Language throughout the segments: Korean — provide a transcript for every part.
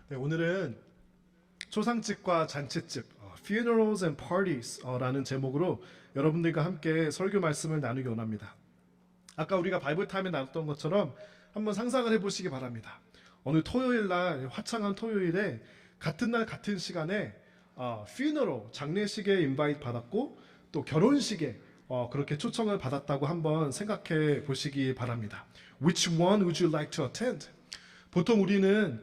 네, 오늘은 초상집과 잔치집, Funerals and Parties 라는 제목으로 여러분들과 함께 설교 말씀을 나누기 원합니다. 아까 우리가 바이블 타임에 나눴던 것처럼 한번 상상을 해보시기 바랍니다. 어느 토요일 날, 화창한 토요일에 같은 날 같은 시간에 funeral, 장례식에 인바이트 받았고 또 결혼식에 그렇게 초청을 받았다고 한번 생각해 보시기 바랍니다. Which one would you like to attend? 보통 우리는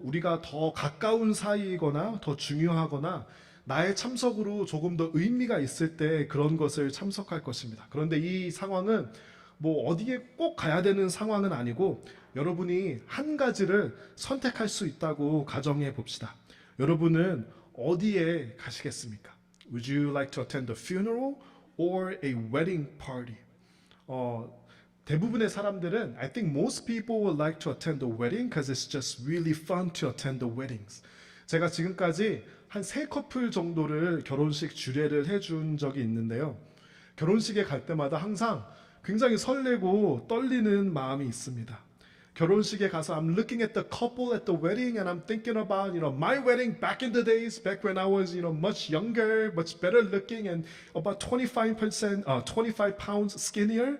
우리가 더 가까운 사이이거나 더 중요하거나 나의 참석으로 조금 더 의미가 있을 때 그런 것을 참석할 것입니다. 그런데 이 상황은 뭐 어디에 꼭 가야 되는 상황은 아니고 여러분이 한 가지를 선택할 수 있다고 가정해 봅시다. 여러분은 어디에 가시겠습니까? Would you like to attend a funeral or a wedding party? 어, 대부분의 사람들은 I think most people would like to attend the wedding because it's just really fun to attend the weddings. 제가 지금까지 한 세 커플 정도를 결혼식 주례를 해준 적이 있는데요. 결혼식에 갈 때마다 항상 굉장히 설레고 떨리는 마음이 있습니다. 결혼식에 가서 I'm looking at the couple at the wedding and I'm thinking about, my wedding back in the days, back when I was, much younger, much better looking and about 25%, 25 pounds skinnier.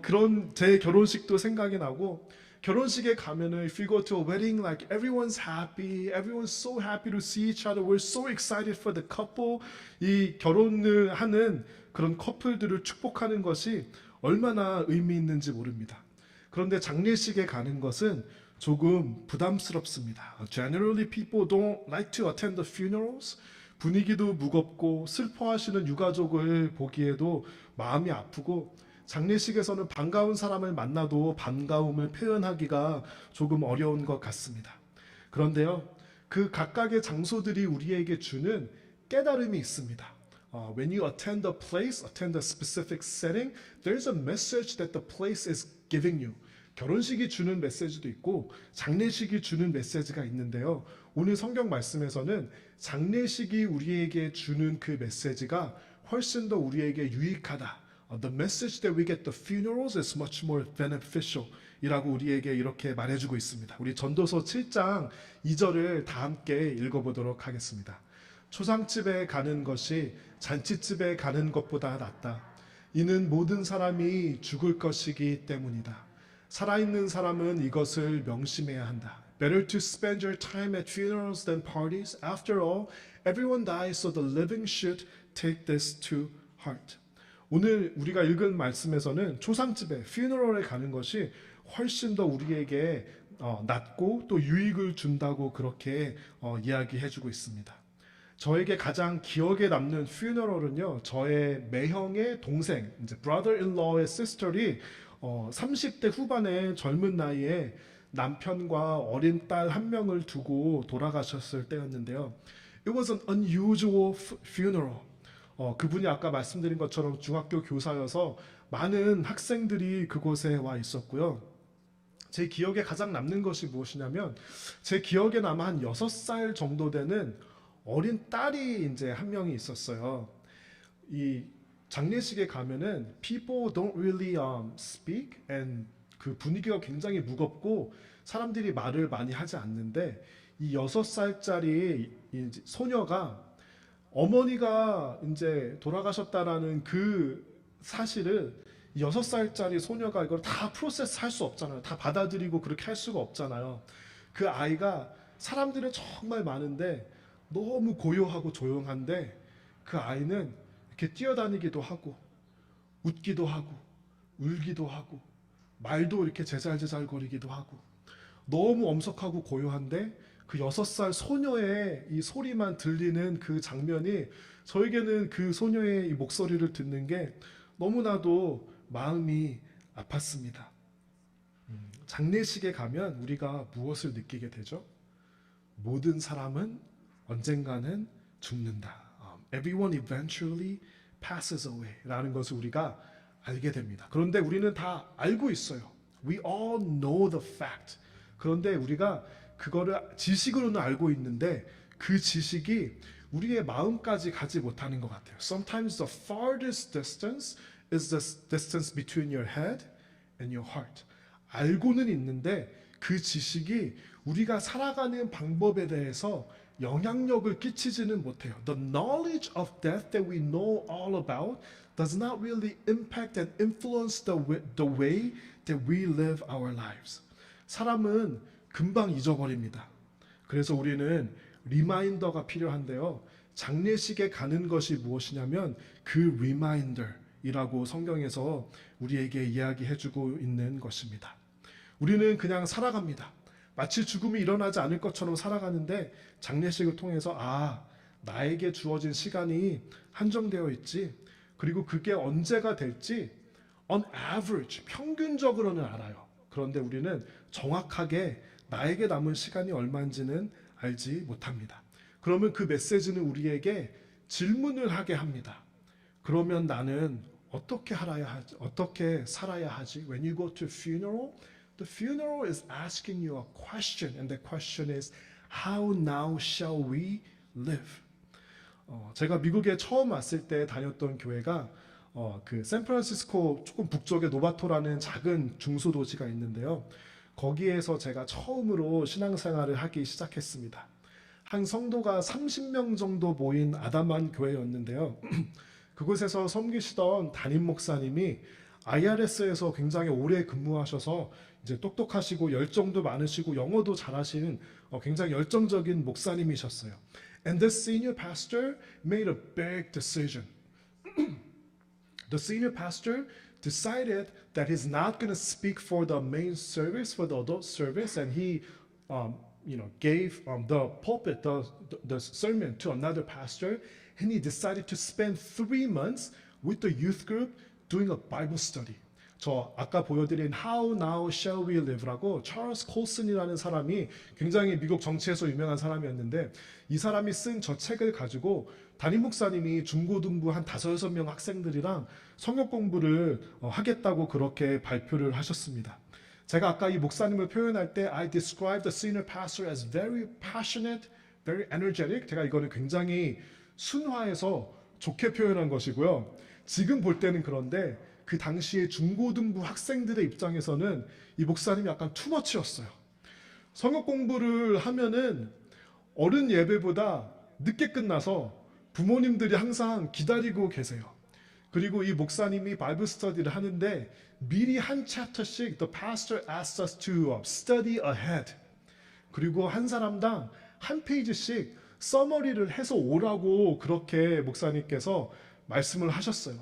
그런 제 결혼식도 생각이 나고 결혼식에 가면은 if you go to a wedding like everyone's happy, everyone's so happy to see each other, we're so excited for the couple. 이 결혼을 하는 그런 커플들을 축복하는 것이 얼마나 의미 있는지 모릅니다. 그런데 장례식에 가는 것은 조금 부담스럽습니다. Generally people don't like to attend the funerals. 분위기도 무겁고 슬퍼하시는 유가족을 보기에도 마음이 아프고 장례식에서는 반가운 사람을 만나도 반가움을 표현하기가 조금 어려운 것 같습니다. 그런데요, 그 각각의 장소들이 우리에게 주는 깨달음이 있습니다. When you attend a place, attend a specific setting, there's a message that the place is giving you. 결혼식이 주는 메시지도 있고 장례식이 주는 메시지가 있는데요. 오늘 성경 말씀에서는 장례식이 우리에게 주는 그 메시지가 훨씬 더 우리에게 유익하다. The message that we get the funerals is much more beneficial 이라고 우리에게 이렇게 말해주고 있습니다. 우리 전도서 7장 2절을 다 함께 읽어보도록 하겠습니다. 초상집에 가는 것이 잔치집에 가는 것보다 낫다. 이는 모든 사람이 죽을 것이기 때문이다. 살아있는 사람은 이것을 명심해야 한다. Better to spend your time at funerals than parties. After all, everyone dies, so the living should take this to heart. 오늘 우리가 읽은 말씀에서는 초상집에 funeral에 가는 것이 훨씬 더 우리에게 낫고 또 유익을 준다고 그렇게 이야기해주고 있습니다. 저에게 가장 기억에 남는 funeral은요, 저의 매형의 동생, 이제 brother-in-law의 sister이 30대 후반의 젊은 나이에 남편과 어린 딸 한 명을 두고 돌아가셨을 때였는데요. It was an unusual funeral. 그분이 아까 말씀드린 것처럼 중학교 교사여서 많은 학생들이 그곳에 와 있었고요. 제 기억에 가장 남는 것이 무엇이냐면 제 기억에 남아 한 6살 정도 되는 어린 딸이 이제 한 명이 있었어요. 이 장례식에 가면은 people don't really speak and 그 분위기가 굉장히 무겁고 사람들이 말을 많이 하지 않는데 이 6살짜리 소녀가 어머니가 이제 돌아가셨다라는 그 사실을 6살짜리 소녀가 이걸 다 프로세스 할 수 없잖아요. 다 받아들이고 그렇게 할 수가 없잖아요. 그 아이가 사람들은 정말 많은데 너무 고요하고 조용한데 그 아이는 이렇게 뛰어다니기도 하고 웃기도 하고 울기도 하고 말도 이렇게 제잘제잘 거리기도 하고 너무 엄석하고 고요한데 그 6살 소녀의 이 소리만 들리는 그 장면이 저에게는 그 소녀의 이 목소리를 듣는 게 너무나도 마음이 아팠습니다. 장례식에 가면 우리가 무엇을 느끼게 되죠? 모든 사람은 언젠가는 죽는다. Everyone eventually passes away 라는 것을 우리가 알게 됩니다. 그런데 우리는 다 알고 있어요. We all know the fact. 그런데 우리가 그거를 지식으로는 알고 있는데 그 지식이 우리의 마음까지 가지 못하는 것 같아요. Sometimes the farthest distance is the distance between your head and your heart. 알고는 있는데 그 지식이 우리가 살아가는 방법에 대해서 영향력을 끼치지는 못해요. The knowledge of death that we know all about does not really impact and influence the way that we live our lives. 사람은 금방 잊어버립니다. 그래서 우리는 리마인더가 필요한데요. 장례식에 가는 것이 무엇이냐면 그 리마인더이라고 성경에서 우리에게 이야기해주고 있는 것입니다. 우리는 그냥 살아갑니다. 마치 죽음이 일어나지 않을 것처럼 살아가는데 장례식을 통해서 나에게 주어진 시간이 한정되어 있지. 그리고 그게 언제가 될지 on average 평균적으로는 알아요. 그런데 우리는 정확하게 나에게 남은 시간이 얼마인지는 알지 못합니다. 그러면 그 메시지는 우리에게 질문을 하게 합니다. 그러면 나는 어떻게 살아야 하지? When you go to funeral, the funeral is asking you a question, and the question is, how now shall we live? 제가 미국에 처음 왔을 때 다녔던 교회가 그 샌프란시스코 조금 북쪽에 노바토라는 작은 중소도시가 있는데요. 거기에서 제가 처음으로 신앙생활을 하기 시작했습니다. 한 성도가 30명 정도 모인 아담한 교회였는데요. 그곳에서 섬기시던 담임 목사님이 IRS에서 굉장히 오래 근무하셔서 이제 똑똑하시고 열정도 많으시고 영어도 잘하시는 굉장히 열정적인 목사님이셨어요. And the senior pastor made a big decision. The senior pastor decided that he's not going to speak for the main service, for the adult service, and he, gave the pulpit, the sermon to another pastor, and he decided to spend 3 months with the youth group doing a Bible study. 저 아까 보여드린 How Now Shall We Live라고 찰스 콜슨이라는 사람이 굉장히 미국 정치에서 유명한 사람이었는데 이 사람이 쓴 저 책을 가지고 담임 목사님이 중고등부 한 5-6명 학생들이랑 성역 공부를 하겠다고 그렇게 발표를 하셨습니다. 제가 아까 이 목사님을 표현할 때 I described the senior pastor as very passionate, very energetic. 제가 이거는 굉장히 순화해서 좋게 표현한 것이고요. 지금 볼 때는 그런데 그 당시에 중고등부 학생들의 입장에서는 이 목사님이 약간 투머치였어요. 성역 공부를 하면은 어른 예배보다 늦게 끝나서 부모님들이 항상 기다리고 계세요. 그리고 이 목사님이 바이블 스터디를 하는데 미리 한 챕터씩 the pastor asked us to study ahead. 그리고 한 사람당 한 페이지씩 서머리를 해서 오라고 그렇게 목사님께서 말씀을 하셨어요.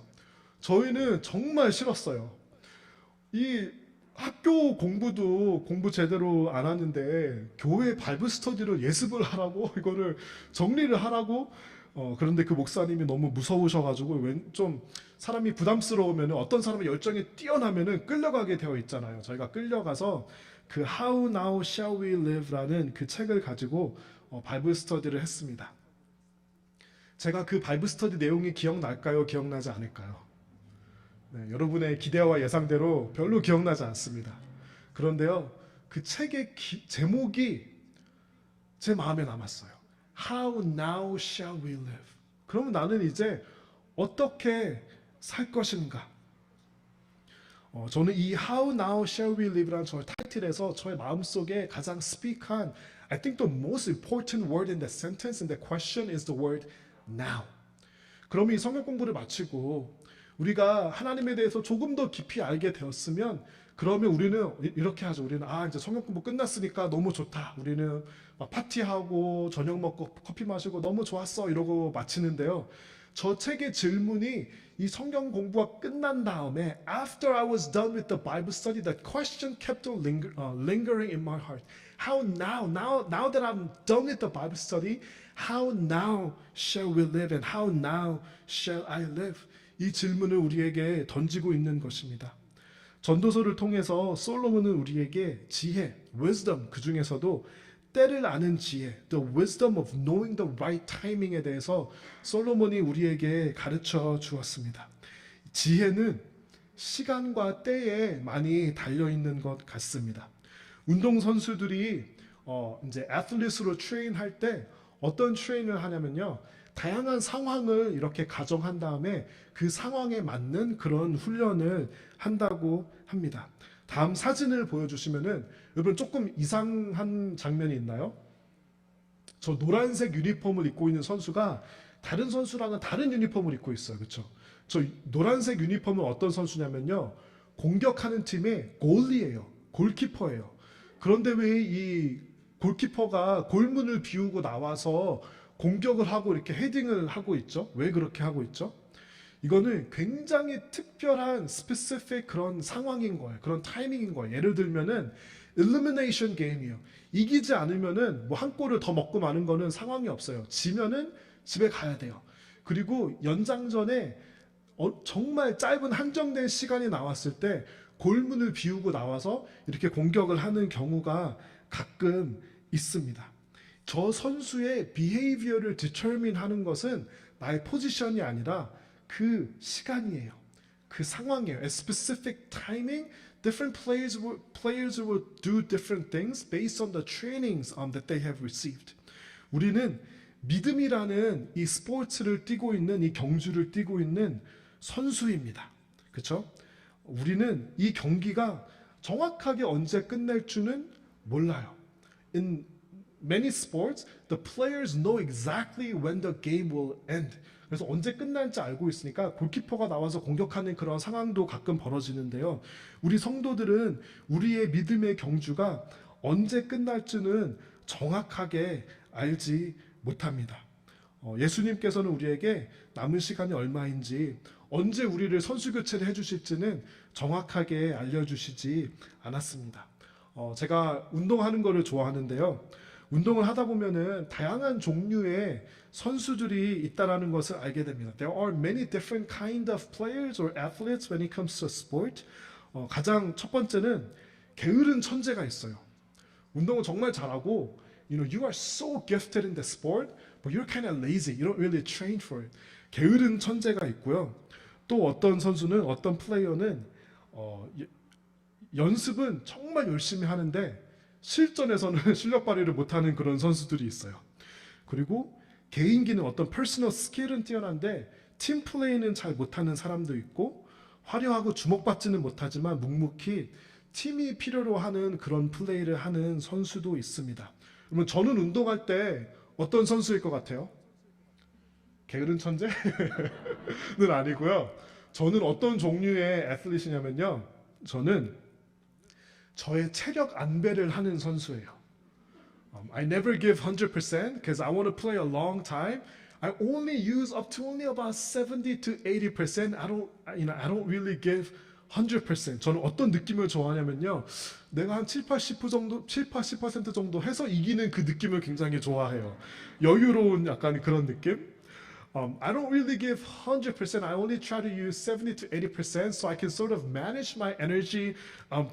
저희는 정말 싫었어요. 이 학교 공부도 공부 제대로 안 하는데 교회 바이블 스터디를 예습을 하라고 이거를 정리를 하라고 그런데 그 목사님이 너무 무서우셔가지고 좀 사람이 부담스러우면 어떤 사람의 열정이 뛰어나면은 끌려가게 되어 있잖아요. 저희가 끌려가서 그 How Now Shall We Live라는 그 책을 가지고 바이블 스터디를 했습니다. 제가 그 바이블 스터디 내용이 기억날까요? 기억나지 않을까요? 네, 여러분의 기대와 예상대로 별로 기억나지 않습니다. 그런데요, 그 책의 제목이 제 마음에 남았어요. How now shall we live? 그러면 나는 이제 어떻게 살 것인가? 저는 이 How now shall we live라는 저의 타이틀에서 저의 마음속에 가장 스피크한 I think the most important word in that sentence and that question is the word now. 그러면 이 성경 공부를 마치고 우리가 하나님에 대해서 조금 더 깊이 알게 되었으면 그러면 우리는 이렇게 하죠. 우리는 이제 성경 공부 끝났으니까 너무 좋다. 우리는 막 파티하고 저녁 먹고 커피 마시고 너무 좋았어 이러고 마치는데요. 저 책의 질문이 이 성경 공부가 끝난 다음에 After I was done with the Bible study, that question kept on lingering in my heart. How now that I'm done with the Bible study, how now shall we live and how now shall I live? 이 질문을 우리에게 던지고 있는 것입니다. 전도서를 통해서 솔로몬은 우리에게 지혜, wisdom, 그 중에서도 때를 아는 지혜, the wisdom of knowing the right timing에 대해서 솔로몬이 우리에게 가르쳐 주었습니다. 지혜는 시간과 때에 많이 달려 있는 것 같습니다. 운동 선수들이 이제 애틀릿으로 트레인할 때 어떤 트레인을 하냐면요. 다양한 상황을 이렇게 가정한 다음에 그 상황에 맞는 그런 훈련을 한다고 합니다. 다음 사진을 보여주시면은 여러분 조금 이상한 장면이 있나요? 저 노란색 유니폼을 입고 있는 선수가 다른 선수랑은 다른 유니폼을 입고 있어요. 그렇죠? 저 노란색 유니폼은 어떤 선수냐면요. 공격하는 팀의 골리예요. 골키퍼예요. 그런데 왜 이 골키퍼가 골문을 비우고 나와서 공격을 하고 이렇게 헤딩을 하고 있죠? 왜 그렇게 하고 있죠? 이거는 굉장히 특별한 스페시픽 그런 상황인 거예요. 그런 타이밍인 거예요. 예를 들면은 elimination 게임이에요. 이기지 않으면은 뭐 한 골을 더 먹고 마는 거는 상황이 없어요. 지면은 집에 가야 돼요. 그리고 연장전에 정말 짧은 한정된 시간이 나왔을 때 골문을 비우고 나와서 이렇게 공격을 하는 경우가 가끔 있습니다. 저 선수의 behavior를 determine 하는 것은 나의 포지션이 아니라 그 시간이에요. 그 상황이에요. A specific timing, different players will do different things based on the trainings that they have received. 우리는 믿음이라는 이 스포츠를 뛰고 있는 이 경주를 뛰고 있는 선수입니다. 그렇죠? 우리는 이 경기가 정확하게 언제 끝날 줄은 몰라요. In many sports, the players know exactly when the game will end. 그래서 언제 끝날지 알고 있으니까 골키퍼가 나와서 공격하는 그런 상황도 가끔 벌어지는데요. 우리 성도들은 우리의 믿음의 경주가 언제 끝날지는 정확하게 알지 못합니다. 예수님께서는 우리에게 남은 시간이 얼마인지 언제 우리를 선수 교체를 해주실지는 정확하게 알려주시지 않았습니다. 제가 운동하는 거를 좋아하는데요. 운동을 하다 보면은 다양한 종류의 선수들이 있다라는 것을 알게 됩니다. There are many different kind of players or athletes when it comes to sport. 가장 첫 번째는 게으른 천재가 있어요. 운동을 정말 잘하고, you are so gifted in the sport, but you're kind of lazy. You don't really train for it. 게으른 천재가 있고요. 또 어떤 선수는, 어떤 플레이어는 연습은 정말 열심히 하는데 실전에서는 실력 발휘를 못하는 그런 선수들이 있어요. 그리고 개인기는 어떤 퍼스널 스킬은 뛰어난데 팀 플레이는 잘 못하는 사람도 있고 화려하고 주목받지는 못하지만 묵묵히 팀이 필요로 하는 그런 플레이를 하는 선수도 있습니다. 그러면 저는 운동할 때 어떤 선수일 것 같아요? 게으른 천재는 아니고요. 저는 어떤 종류의 애슬릿이냐면요. 저는 저의 체력 안배를 하는 선수예요. I never give 100% because I want to play a long time. I only use up to only about 70 to 80%. I don't really give 100%. 저는 어떤 느낌을 좋아하냐면요. 내가 한 7, 80% 정도 해서 이기는 그 느낌을 굉장히 좋아해요. 여유로운 약간 그런 느낌? I don't really give 100%. I only try to use 70 to 80% so I can sort of manage my energy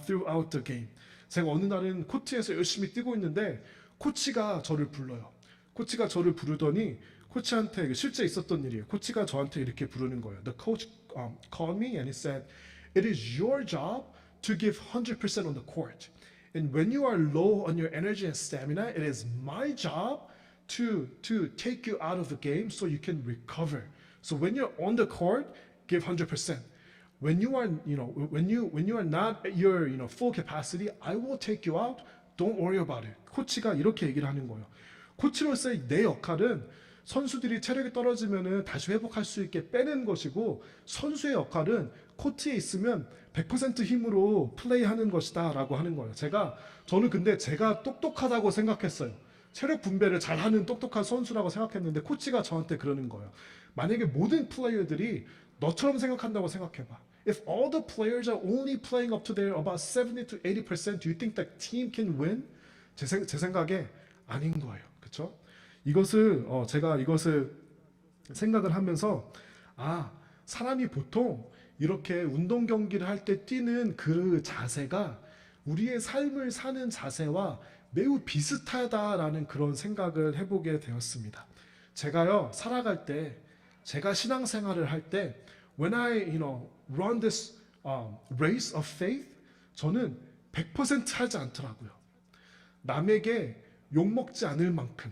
throughout the game. 제가 어느 날은 코트에서 열심히 뛰고 있는데 코치가 저를 불러요. 코치가 저를 부르더니 코치한테 실제 있었던 일이에요. 코치가 저한테 이렇게 부르는 거예요. The coach called me and he said, "It is your job to give 100% on the court. And when you are low on your energy and stamina, it is my job to take you out of the game so you can recover. So when you're on the court, give 100%. When you are, when you are not at your, full capacity, I will take you out. Don't worry about it." 코치가 이렇게 얘기를 하는 거예요. 코치로서의 내 역할은 선수들이 체력이 떨어지면은 다시 회복할 수 있게 빼는 것이고 선수의 역할은 코트에 있으면 100% 힘으로 플레이하는 것이다라고 하는 거예요. 저는 근데 제가 똑똑하다고 생각했어요. 체력 분배를 잘하는 똑똑한 선수라고 생각했는데 코치가 저한테 그러는 거예요. 만약에 모든 플레이어들이 너처럼 생각한다고 생각해봐. If all the players are only playing up to their about 70 to 80%, do you think that team can win? 제 생각에 아닌 거예요. 그렇죠? 제가 이것을 생각을 하면서 사람이 보통 이렇게 운동 경기를 할 때 뛰는 그 자세가 우리의 삶을 사는 자세와 매우 비슷하다라는 그런 생각을 해보게 되었습니다. 제가요 살아갈 때, 제가 신앙생활을 할 때, when I run this race of faith, 저는 100% 하지 않더라고요. 남에게 욕 먹지 않을 만큼,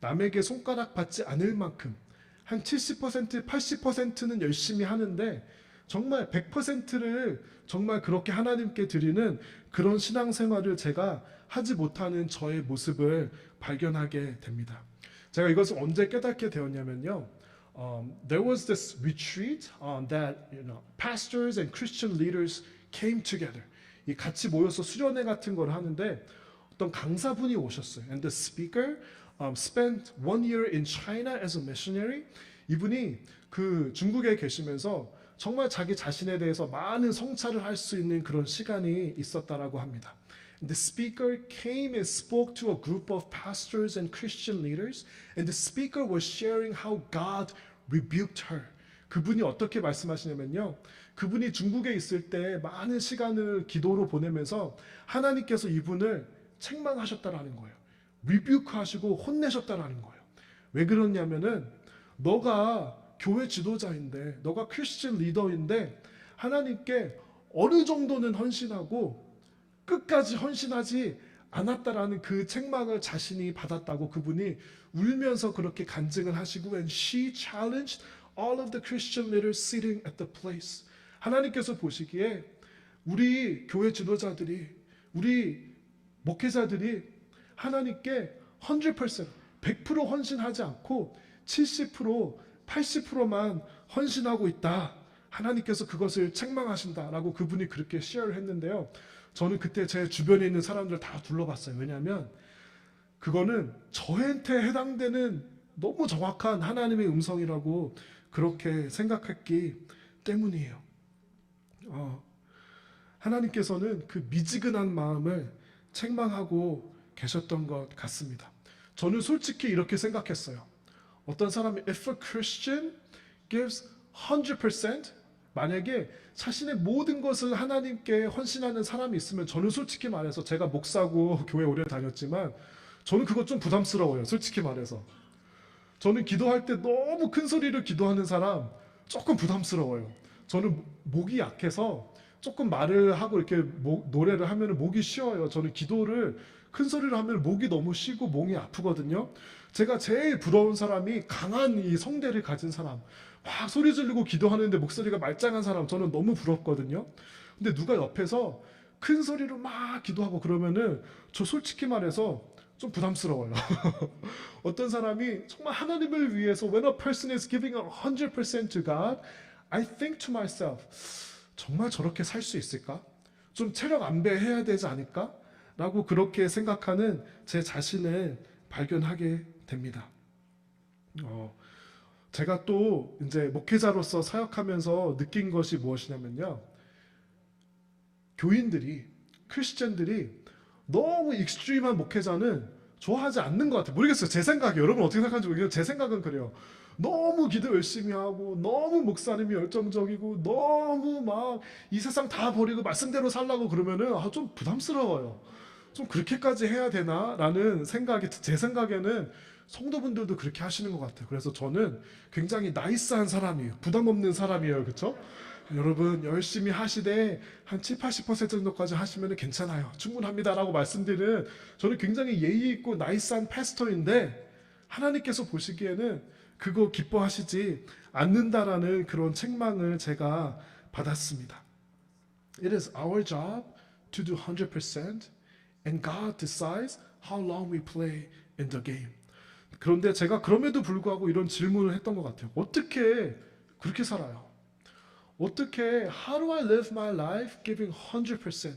남에게 손가락 받지 않을 만큼 한 70%, 80%는 열심히 하는데 정말 100%를 정말 그렇게 하나님께 드리는 그런 신앙생활을 제가 하지 못하는 저의 모습을 발견하게 됩니다. 제가 이것을 언제 깨닫게 되었냐면요. There was this retreat that pastors and Christian leaders came together. 이 같이 모여서 수련회 같은 걸 하는데 어떤 강사분이 오셨어요. And the speaker spent 1 year in China as a missionary. 이분이 그 중국에 계시면서 정말 자기 자신에 대해서 많은 성찰을 할 수 있는 그런 시간이 있었다라고 합니다. The speaker came and spoke to a group of pastors and Christian leaders, and the speaker was sharing how God rebuked her. 그분이 어떻게 말씀하시냐면요. 그분이 중국에 있을 때 많은 시간을 기도로 보내면서 하나님께서 이분을 책망하셨다라는 거예요. 리뷰크하시고 혼내셨다라는 거예요. 왜 그러냐면은 너가 교회 지도자인데, 너가 크리스천 리더인데 하나님께 어느 정도는 헌신하고 끝까지 헌신하지 않았다라는 그 책망을 자신이 받았다고 그분이 울면서 그렇게 간증을 하시고, and she challenged all of the Christian leaders sitting at the place. 하나님께서 보시기에 우리 교회 지도자들이, 우리 목회자들이 하나님께 100% 헌신하지 않고 70%, 80%만 헌신하고 있다. 하나님께서 그것을 책망하신다라고 그분이 그렇게 시어를 했는데요. 저는 그때 제 주변에 있는 사람들 다 둘러봤어요. 왜냐하면 그거는 저한테 해당되는 너무 정확한 하나님의 음성이라고 그렇게 생각했기 때문이에요. 하나님께서는 그 미지근한 마음을 책망하고 계셨던 것 같습니다. 저는 솔직히 이렇게 생각했어요. 어떤 사람이 if a Christian gives 100%, 만약에 자신의 모든 것을 하나님께 헌신하는 사람이 있으면, 저는 솔직히 말해서 제가 목사고 교회 오래 다녔지만 저는 그거 좀 부담스러워요. 솔직히 말해서 저는 기도할 때 너무 큰 소리를 기도하는 사람 조금 부담스러워요. 저는 목이 약해서 조금 말을 하고 이렇게 노래를 하면 목이 쉬어요. 저는 기도를 큰 소리로 하면 목이 너무 쉬고 몸이 아프거든요. 제가 제일 부러운 사람이 강한 이 성대를 가진 사람, 막 소리 지르고 기도하는데 목소리가 말짱한 사람, 저는 너무 부럽거든요. 근데 누가 옆에서 큰 소리로 막 기도하고 그러면은 저 솔직히 말해서 좀 부담스러워요. 어떤 사람이 정말 하나님을 위해서 when a person is giving 100% to God, I think to myself, 정말 저렇게 살 수 있을까? 좀 체력 안배해야 되지 않을까? 라고 그렇게 생각하는 제 자신을 발견하게 됩니다. 제가 또 이제 목회자로서 사역하면서 느낀 것이 무엇이냐면요. 교인들이, 크리스천들이 너무 익스트림한 목회자는 좋아하지 않는 것 같아요. 모르겠어요. 제 생각이에요. 여러분 어떻게 생각하는지 모르겠어요. 제 생각은 그래요. 너무 기도 열심히 하고, 너무 목사님이 열정적이고, 너무 막 이 세상 다 버리고 말씀대로 살라고 그러면은 좀 부담스러워요. 좀 그렇게까지 해야 되나? 라는 생각이, 제 생각에는 성도분들도 그렇게 하시는 것 같아요. 그래서 저는 굉장히 나이스한 사람이에요. 부담 없는 사람이에요. 그렇죠? 여러분 열심히 하시되 한 70-80% 정도까지 하시면 괜찮아요. 충분합니다. 라고 말씀드리는, 저는 굉장히 예의 있고 나이스한 패스터인데 하나님께서 보시기에는 그거 기뻐하시지 않는다라는 그런 책망을 제가 받았습니다. It is our job to do 100% and God decides how long we play in the game. 그런데 제가 그럼에도 불구하고 이런 질문을 했던 것 같아요. 어떻게 그렇게 살아요? 어떻게 How do I live my life giving 100%?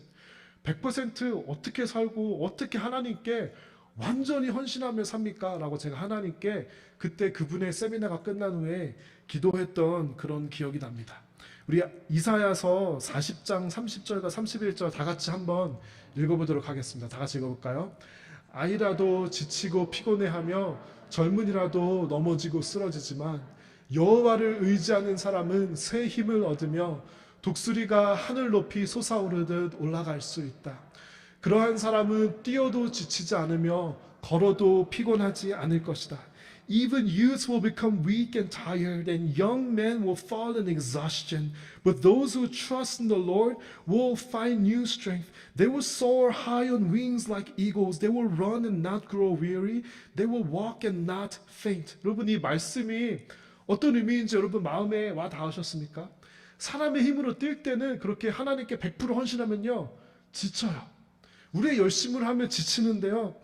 100% 어떻게 살고 어떻게 하나님께 완전히 헌신하며 삽니까? 라고 제가 하나님께 그때 그분의 세미나가 끝난 후에 기도했던 그런 기억이 납니다. 우리 이사야서 40장 30절과 31절 다 같이 한번 읽어보도록 하겠습니다. 다 같이 읽어볼까요? 아이라도 지치고 피곤해하며 젊은이라도 넘어지고 쓰러지지만 여호와를 의지하는 사람은 새 힘을 얻으며 독수리가 하늘 높이 솟아오르듯 올라갈 수 있다. 그러한 사람은 뛰어도 지치지 않으며 걸어도 피곤하지 않을 것이다. Even youths will become weak and tired, and young men will fall in exhaustion. But those who trust in the Lord will find new strength. They will soar high on wings like eagles. They will run and not grow weary. They will walk and not faint. 여러분 이 말씀이 어떤 의미인지 여러분 마음에 와 닿으셨습니까? 사람의 힘으로 뛸 때는 그렇게 하나님께 100% 헌신하면요 지쳐요. 우리의 열심을 하면 지치는데요.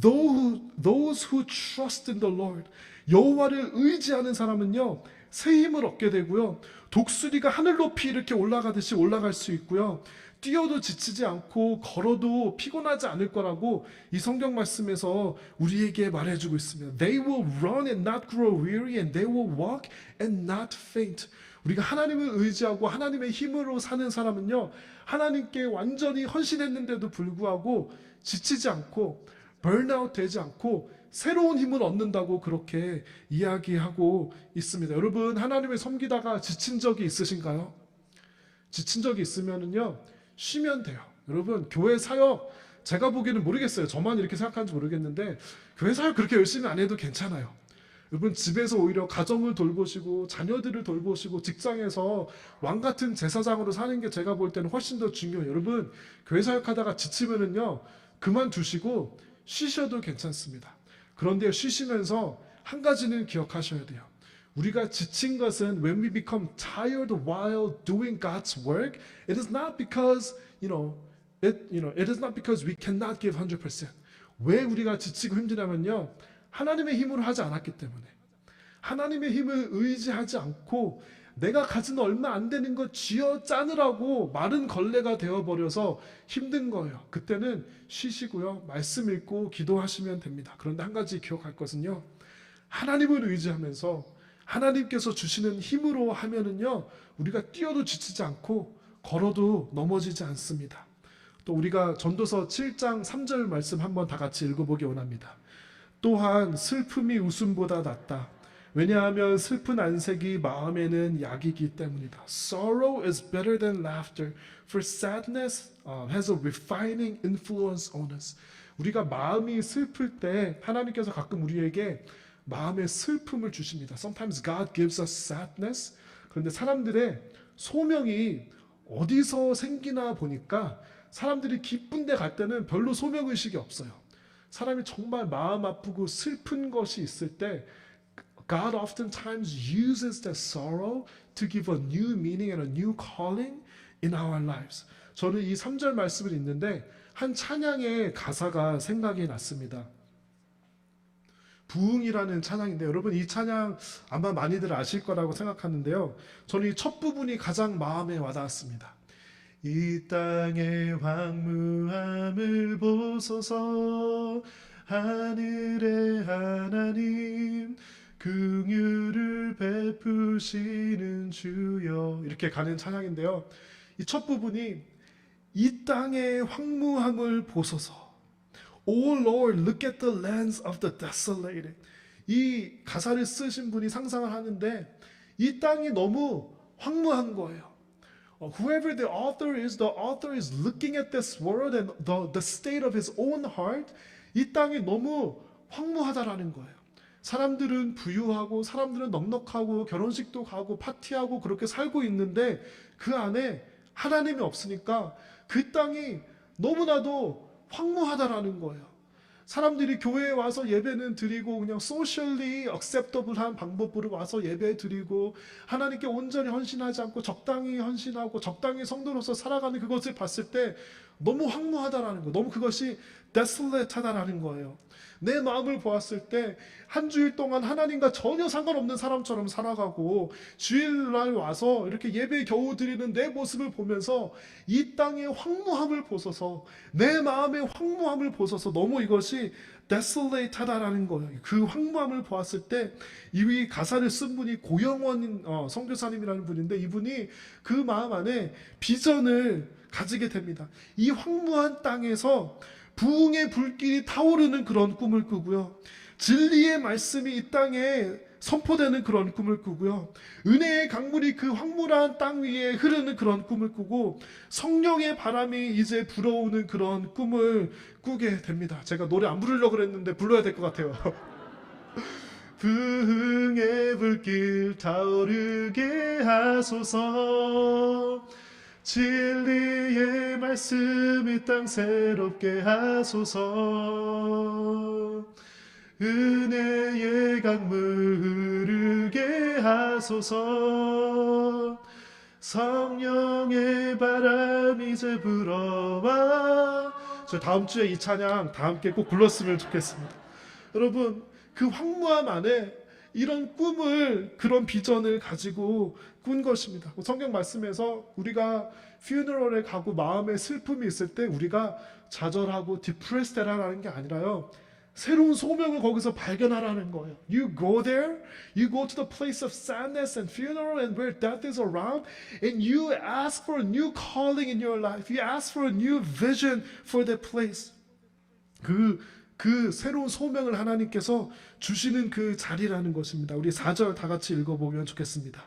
Those who trust in the Lord, 여호와를 의지하는 사람은요 새 힘을 얻게 되고요. 독수리가 하늘 높이 이렇게 올라가듯이 올라갈 수 있고요. 뛰어도 지치지 않고 걸어도 피곤하지 않을 거라고 이 성경 말씀에서 우리에게 말해주고 있습니다. They will run and not grow weary, and they will walk and not faint. 우리가 하나님을 의지하고 하나님의 힘으로 사는 사람은요 하나님께 완전히 헌신했는데도 불구하고 지치지 않고 번아웃 되지 않고 새로운 힘을 얻는다고 그렇게 이야기하고 있습니다. 여러분, 하나님을 섬기다가 지친 적이 있으신가요? 지친 적이 있으면은요 쉬면 돼요. 여러분, 교회 사역 제가 보기에는 모르겠어요. 저만 이렇게 생각하는지 모르겠는데 교회 사역 그렇게 열심히 안 해도 괜찮아요. 여러분, 집에서 오히려 가정을 돌보시고 자녀들을 돌보시고 직장에서 왕같은 제사장으로 사는 게 제가 볼 때는 훨씬 더 중요해요. 여러분, 교회 사역하다가 지치면은요 그만두시고 쉬셔도 괜찮습니다. 그런데 쉬시면서 한 가지는 기억하셔야 돼요. 우리가 지친 것은 when we become tired while doing God's work, it is not because it is not because we cannot give 100%. 왜 우리가 지치고 힘드냐면요, 하나님의 힘으로 하지 않았기 때문에, 하나님의 힘을 의지하지 않고 내가 가진 얼마 안 되는 거 쥐어 짜느라고 마른 걸레가 되어버려서 힘든 거예요. 그때는 쉬시고요, 말씀 읽고 기도하시면 됩니다. 그런데 한 가지 기억할 것은요, 하나님을 의지하면서 하나님께서 주시는 힘으로 하면은요 우리가 뛰어도 지치지 않고 걸어도 넘어지지 않습니다. 또 우리가 전도서 7장 3절 말씀 한번 다 같이 읽어보기 원합니다. 또한 슬픔이 웃음보다 낫다. 왜냐하면 슬픈 안색이 마음에는 약이기 때문이다. Sorrow is better than laughter, for sadness has a refining influence on us. 우리가 마음이 슬플 때 하나님께서 가끔 우리에게 마음의 슬픔을 주십니다. Sometimes God gives us sadness. 그런데 사람들의 소명이 어디서 생기나 보니까 사람들이 기쁜 데 갈 때는 별로 소명의식이 없어요. 사람이 정말 마음 아프고 슬픈 것이 있을 때 God oftentimes uses that sorrow to give a new meaning and a new calling in our lives. 저는 이 3절 말씀을 읽는데 한 찬양의 가사가 생각이 났습니다. 부흥이라는 찬양인데, 여러분 이 찬양 아마 많이들 아실 거라고 생각하는데요, 저는 이 첫 부분이 가장 마음에 와닿았습니다. 이 땅의 황무함을 보소서, 하늘의 하나님 긍휼을 베푸시는 주여, 이렇게 가는 찬양인데요, 이 첫 부분이 이 땅의 황무함을 보소서, O Lord, look at the lands of the desolated. 이 가사를 쓰신 분이 상상을 하는데 이 땅이 너무 황무한 거예요. Whoever the author is looking at this world and the state of his own heart. 이 땅이 너무 황무하다라는 거예요. 사람들은 부유하고 사람들은 넉넉하고 결혼식도 가고 파티하고 그렇게 살고 있는데 그 안에 하나님이 없으니까 그 땅이 너무나도 황무하다라는 거예요. 사람들이 교회에 와서 예배는 드리고 그냥 socially acceptable한 방법으로 와서 예배 드리고 하나님께 온전히 헌신하지 않고 적당히 헌신하고 적당히 성도로서 살아가는 그것을 봤을 때 너무 황무하다라는 거예요. 너무 그것이 desolate하다라는 거예요. 내 마음을 보았을 때 한 주일 동안 하나님과 전혀 상관없는 사람처럼 살아가고 주일날 와서 이렇게 예배 겨우 드리는 내 모습을 보면서 이 땅의 황무함을 보소서, 내 마음의 황무함을 보소서, 너무 이것이 desolate하다라는 거예요. 그 황무함을 보았을 때 이 가사를 쓴 분이 고영원 선교사님이라는 분인데, 이분이 그 마음 안에 비전을 가지게 됩니다. 이 황무한 땅에서 부흥의 불길이 타오르는 그런 꿈을 꾸고요, 진리의 말씀이 이 땅에 선포되는 그런 꿈을 꾸고요, 은혜의 강물이 그 황무한 땅 위에 흐르는 그런 꿈을 꾸고 성령의 바람이 이제 불어오는 그런 꿈을 꾸게 됩니다. 제가 노래 안 부르려고 그랬는데 불러야 될 것 같아요. 부흥의 불길 타오르게 하소서, 진리의 말씀 이 땅 새롭게 하소서, 은혜의 강물 흐르게 하소서, 성령의 바람이 이제 불어와. 저 다음 주에 이 찬양 다 함께 꼭 불렀으면 좋겠습니다. 여러분, 그 황무함 안에 이런 꿈을, 그런 비전을 가지고 꾼 것입니다. 성경 말씀에서 우리가 퓨너럴에 가고 마음에 슬픔이 있을 때 우리가 좌절하고 디프레스드라는 게 아니라요, 새로운 소명을 거기서 발견하라는 거예요. You go there, you go to the place of sadness and funeral and where death is around, and you ask for a new calling in your life. You ask for a new vision for that place. 그 새로운 소명을 하나님께서 주시는 그 자리라는 것입니다. 우리 4절 다 같이 읽어보면 좋겠습니다.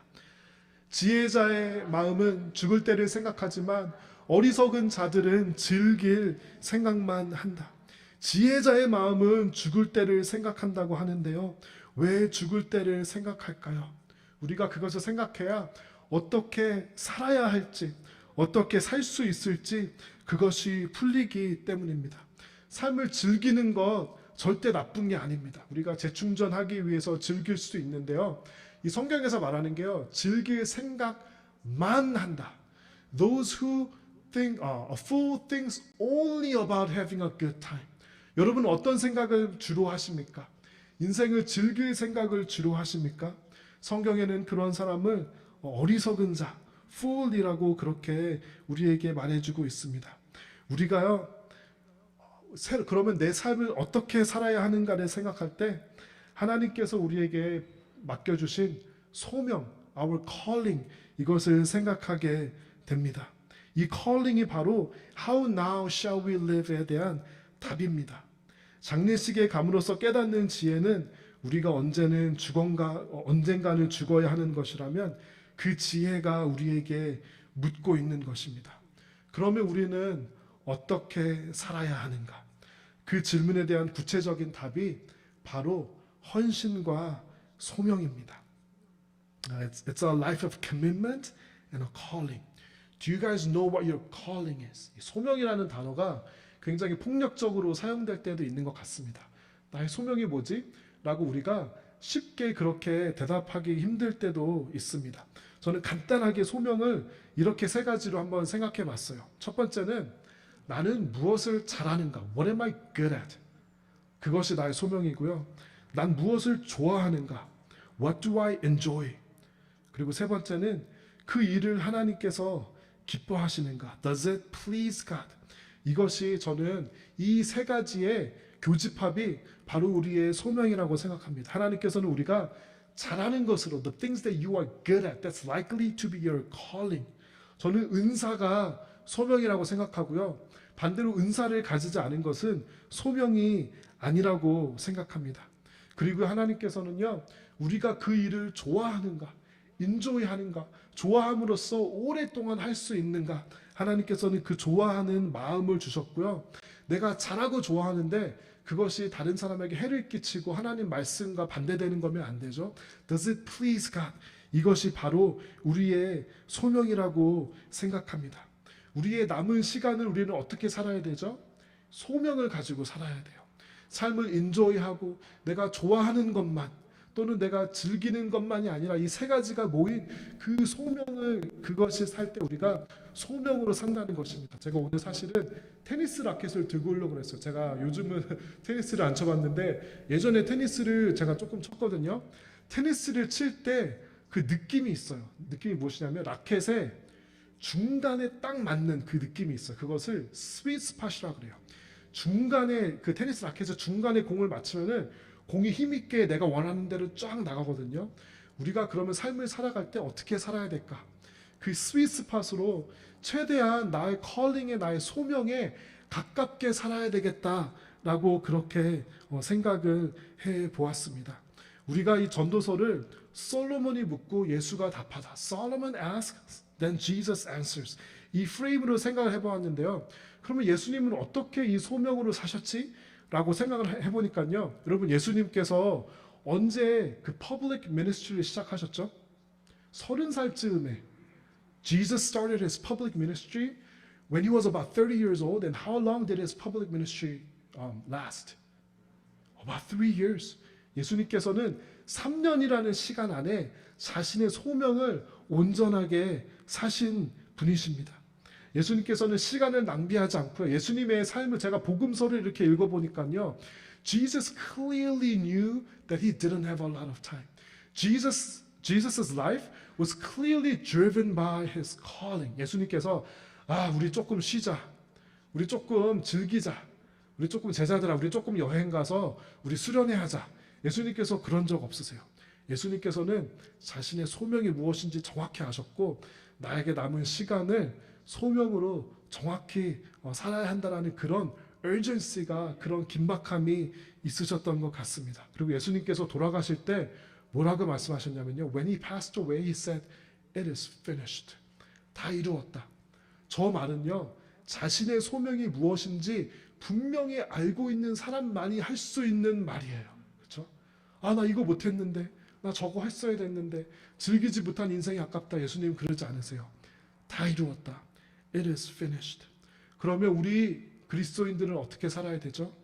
지혜자의 마음은 죽을 때를 생각하지만 어리석은 자들은 즐길 생각만 한다. 지혜자의 마음은 죽을 때를 생각한다고 하는데요, 왜 죽을 때를 생각할까요? 우리가 그것을 생각해야 어떻게 살아야 할지, 어떻게 살 수 있을지 그것이 풀리기 때문입니다. 삶을 즐기는 것 절대 나쁜 게 아닙니다. 우리가 재충전하기 위해서 즐길 수 있는데요, 이 성경에서 말하는 게요, 즐길 생각만 한다. Those who think, a fool thinks only about having a good time. 여러분 어떤 생각을 주로 하십니까? 인생을 즐길 생각을 주로 하십니까? 성경에는 그런 사람을 어리석은 자, fool이라고 그렇게 우리에게 말해주고 있습니다. 우리가요, 그러면 내 삶을 어떻게 살아야 하는가를 생각할 때 하나님께서 우리에게 맡겨주신 소명, our calling, 이것을 생각하게 됩니다. 이 calling이 바로 How now shall we live에 대한 답입니다. 장례식에 감으로써 깨닫는 지혜는 우리가 언젠가는 죽어야 하는 것이라면 그 지혜가 우리에게 묻고 있는 것입니다. 그러면 우리는 어떻게 살아야 하는가? 그 질문에 대한 구체적인 답이 바로 헌신과 소명입니다. It's a life of commitment and a calling. Do you guys know what your calling is? 소명이라는 단어가 굉장히 폭력적으로 사용될 때도 있는 것 같습니다. 나의 소명이 뭐지? 라고 우리가 쉽게 그렇게 대답하기 힘들 때도 있습니다. 저는 간단하게 소명을 이렇게 세 가지로 한번 생각해 봤어요. 첫 번째는 나는 무엇을 잘하는가? What am I good at? 그것이 나의 소명이고요. 난 무엇을 좋아하는가? What do I enjoy? 그리고 세 번째는 그 일을 하나님께서 기뻐하시는가? Does it please God? 이것이 저는 이 세 가지의 교집합이 바로 우리의 소명이라고 생각합니다. 하나님께서는 우리가 잘하는 것으로 the things that you are good at, that's likely to be your calling. 저는 은사가 소명이라고 생각하고요. 반대로 은사를 가지지 않은 것은 소명이 아니라고 생각합니다. 그리고 하나님께서는요, 우리가 그 일을 좋아하는가, 인조이하는가, 좋아함으로써 오랫동안 할 수 있는가, 하나님께서는 그 좋아하는 마음을 주셨고요. 내가 잘하고 좋아하는데 그것이 다른 사람에게 해를 끼치고 하나님 말씀과 반대되는 거면 안 되죠. Does it please God? 이것이 바로 우리의 소명이라고 생각합니다. 우리의 남은 시간을 우리는 어떻게 살아야 되죠? 소명을 가지고 살아야 돼요. 삶을 인조이하고 내가 좋아하는 것만 또는 내가 즐기는 것만이 아니라 이 세 가지가 모인 그 소명을, 그것이 살 때 우리가 소명으로 산다는 것입니다. 제가 오늘 사실은 테니스 라켓을 들고 오려고 그랬어요. 제가 요즘은 테니스를 안 쳐봤는데 예전에 테니스를 제가 조금 쳤거든요. 테니스를 칠 때 그 느낌이 있어요. 느낌이 무엇이냐면 라켓에 중간에 딱 맞는 그 느낌이 있어요. 그것을 스윗 스팟이라고 그래요. 중간에 그 테니스 라켓의 중간에 공을 맞추면은 공이 힘있게 내가 원하는 대로 쫙 나가거든요. 우리가 그러면 삶을 살아갈 때 어떻게 살아야 될까? 그 스윗 스팟으로 최대한 나의 컬링에, 나의 소명에 가깝게 살아야 되겠다라고 그렇게 생각을 해보았습니다. 우리가 이 전도서를 솔로몬이 묻고 예수가 답하다. Solomon asks, then Jesus answers. 이 프레임으로 생각을 해보았는데요. 그러면 예수님은 어떻게 이 소명으로 사셨지? 라고 생각을 해보니까요. 여러분, 예수님께서 언제 그 퍼블릭 미니스트리를 시작하셨죠? 30살쯤에 Jesus started his public ministry when he was about 30 years old. And how long did his public ministry last? About 3 years. 예수님께서는 3년이라는 시간 안에 자신의 소명을 온전하게 사신 분이십니다. 예수님께서는 시간을 낭비하지 않고요. 예수님의 삶을 제가 복음서를 이렇게 읽어보니까요. Jesus clearly knew that he didn't have a lot of time. Jesus's life was clearly driven by his calling. 예수님께서 우리 조금 쉬자. 우리 조금 즐기자. 우리 조금 제자들아, 우리 조금 여행 가서 우리 수련회 하자. 예수님께서 그런 적 없으세요. 예수님께서는 자신의 소명이 무엇인지 정확히 아셨고 나에게 남은 시간을 소명으로 정확히 살아야 한다는 그런 urgency가, 그런 긴박함이 있으셨던 것 같습니다. 그리고 예수님께서 돌아가실 때 뭐라고 말씀하셨냐면요. When he passed away, he said, "It is finished." 다 이루었다. 저 말은요. 자신의 소명이 무엇인지 분명히 알고 있는 사람만이 할 수 있는 말이에요. 그렇죠? 나 이거 못했는데, 나 저거 했어야 됐는데, 즐기지 못한 인생이 아깝다. 예수님 그러지 않으세요. 다 이루었다. It is finished. 그러면 우리 그리스도인들은 어떻게 살아야 되죠?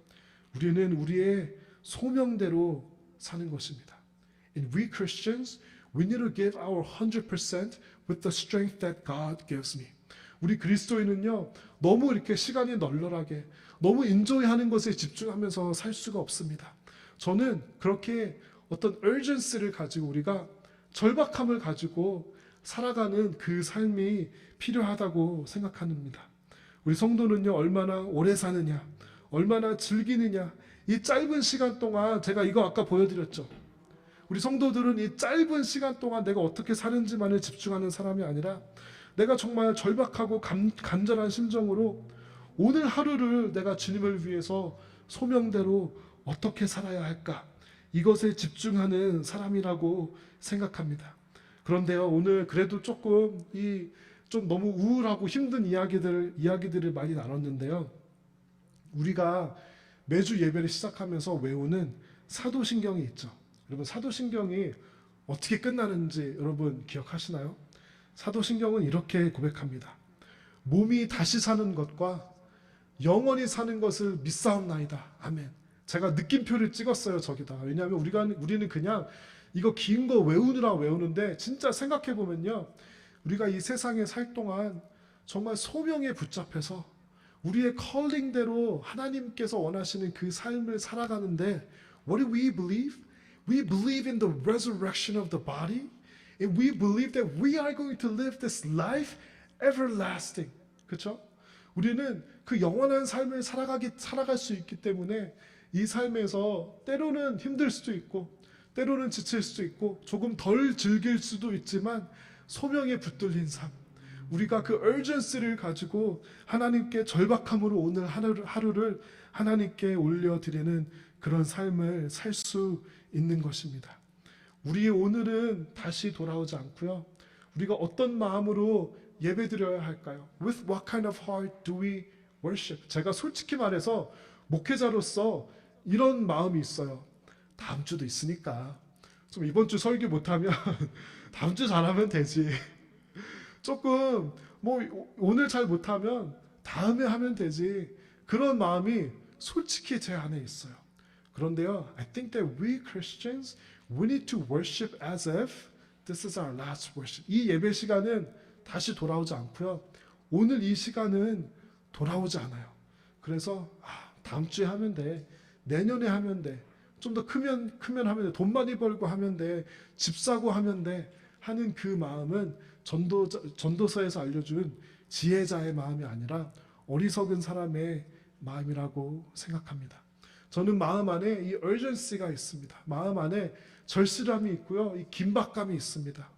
우리는 우리의 소명대로 사는 것입니다. And we Christians, we need to give our 100% with the strength that God gives me. 우리 그리스도인은요, 너무 이렇게 시간이 널널하게, 너무 인조이하는 것에 집중하면서 살 수가 없습니다. 저는 그렇게 어떤 urgency를 가지고 우리가 절박함을 가지고 살아가는 그 삶이 필요하다고 생각합니다. 우리 성도는요, 얼마나 오래 사느냐, 얼마나 즐기느냐, 이 짧은 시간 동안 제가 이거 아까 보여드렸죠. 우리 성도들은 이 짧은 시간 동안 내가 어떻게 사는지만을 집중하는 사람이 아니라 내가 정말 절박하고 간절한 심정으로 오늘 하루를 내가 주님을 위해서 소명대로 어떻게 살아야 할까, 이것에 집중하는 사람이라고 생각합니다. 그런데요, 오늘 그래도 조금 좀 너무 우울하고 힘든 이야기들을 많이 나눴는데요. 우리가 매주 예배를 시작하면서 외우는 사도신경이 있죠. 여러분, 사도신경이 어떻게 끝나는지 여러분 기억하시나요? 사도신경은 이렇게 고백합니다. 몸이 다시 사는 것과 영원히 사는 것을 믿사옵나이다. 아멘. 제가 느낌표를 찍었어요, 저기다. 왜냐하면 우리는 그냥 이거 긴 거 외우느라 외우는데, 진짜 생각해 보면요, 우리가 이 세상에 살 동안 정말 소명에 붙잡혀서 우리의 컬링대로 하나님께서 원하시는 그 삶을 살아가는데, what do we believe? We believe in the resurrection of the body, and we believe that we are going to live this life everlasting. 그렇죠? 우리는 그 영원한 삶을 살아갈 수 있기 때문에 이 삶에서 때로는 힘들 수도 있고, 때로는 지칠 수도 있고, 조금 덜 즐길 수도 있지만 소명에 붙들린 삶, 우리가 그 urgency를 가지고 하나님께 절박함으로 오늘 하루를 하나님께 올려드리는 그런 삶을 살 수 있는 것입니다. 우리의 오늘은 다시 돌아오지 않고요, 우리가 어떤 마음으로 예배드려야 할까요? With what kind of heart do we worship? 제가 솔직히 말해서 목회자로서 이런 마음이 있어요. 다음 주도 있으니까 좀 이번 주 설교 못하면 다음 주 잘하면 되지. 조금 오늘 잘 못하면 다음에 하면 되지. 그런 마음이 솔직히 제 안에 있어요. 그런데요, I think that we Christians, we need to worship as if this is our last worship. 이 예배 시간은 다시 돌아오지 않고요, 오늘 이 시간은 돌아오지 않아요. 그래서 다음 주에 하면 돼, 내년에 하면 돼, 좀 더 크면 하면 돼, 돈 많이 벌고 하면 돼, 집 사고 하면 돼 하는 그 마음은 전도서에서 알려준 지혜자의 마음이 아니라 어리석은 사람의 마음이라고 생각합니다. 저는 마음 안에 이 urgency가 있습니다. 마음 안에 절실함이 있고요, 이 긴박감이 있습니다.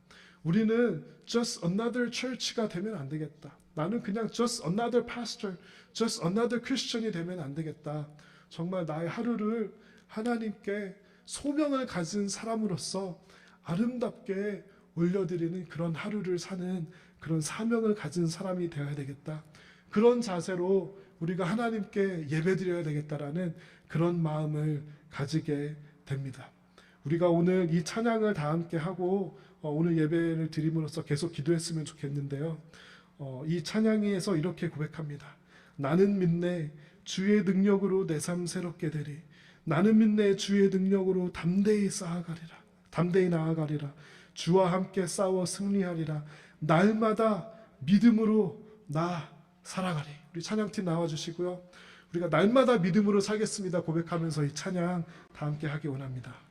우리는 just another church가 되면 안 되겠다. 나는 그냥 just another pastor, just another Christian이 되면 안 되겠다. 정말 나의 하루를 하나님께 소명을 가진 사람으로서 아름답게 올려드리는 그런 하루를 사는 그런 사명을 가진 사람이 되어야 되겠다. 그런 자세로 우리가 하나님께 예배드려야 되겠다라는 그런 마음을 가지게 됩니다. 우리가 오늘 이 찬양을 다 함께 하고 오늘 예배를 드림으로써 계속 기도했으면 좋겠는데요. 이 찬양에서 이렇게 고백합니다. 나는 믿네 주의 능력으로 내 삶 새롭게 되리. 나는 믿네 주의 능력으로 담대히 나아가리라. 주와 함께 싸워 승리하리라. 날마다 믿음으로 나 살아가리. 우리 찬양팀 나와주시고요. 우리가 날마다 믿음으로 살겠습니다 고백하면서 이 찬양 다 함께 하기 원합니다.